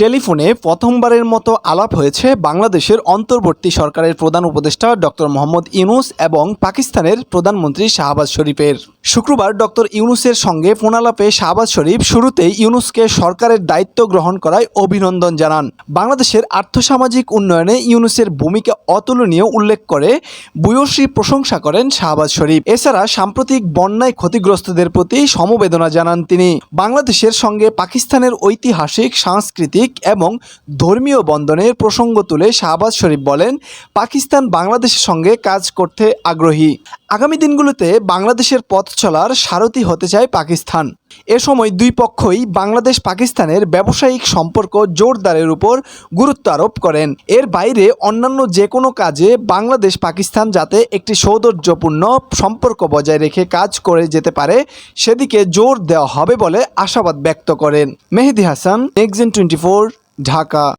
টেলিফোনে প্রথমবারের মতো আলাপ হয়েছে বাংলাদেশের অন্তর্বর্তী সরকারের প্রধান উপদেষ্টা ডক্টর মোহাম্মদ ইউনূস এবং পাকিস্তানের প্রধানমন্ত্রী শাহবাজ শরীফের। শুক্রবার ডক্টর ইউনূসের সঙ্গে ফোনালাপে শাহবাজ শরীফ শুরুতেই ইউনূসকে সরকারের দায়িত্ব গ্রহণ করায় অভিনন্দন জানান। বাংলাদেশের আর্থসামাজিক উন্নয়নে ইউনূসের ভূমিকা অতুলনীয় উল্লেখ করে ভূয়সী প্রশংসা করেন শাহবাজ শরীফ। এছাড়া সাম্প্রতিক বন্যায় ক্ষতিগ্রস্তদের প্রতি সমবেদনা জানান তিনি। বাংলাদেশের সঙ্গে পাকিস্তানের ঐতিহাসিক, সাংস্কৃতিক এবং ধর্মীয় বন্ধনের প্রসঙ্গ তুলে শাহবাজ শরীফ বলেন, পাকিস্তান বাংলাদেশের সঙ্গে কাজ করতে আগ্রহী। আগামী দিনগুলোতে বাংলাদেশের পথ চলার সারথি হতে চায় পাকিস্তান। এ সময় দুই পক্ষই বাংলাদেশ পাকিস্তানের ব্যবসায়িক সম্পর্ক জোরদারের উপর গুরুত্ব আরোপ করেন। এর বাইরে অন্যান্য যে কোনো কাজে বাংলাদেশ পাকিস্তান যাতে একটি সৌহার্দ্যপূর্ণ সম্পর্ক বজায় রেখে কাজ করে যেতে পারে সেদিকে জোর দেওয়া হবে বলে আশাবাদ ব্যক্ত করেন। মেহেদী হাসান, নেক্সট জেন 24, ঢাকা।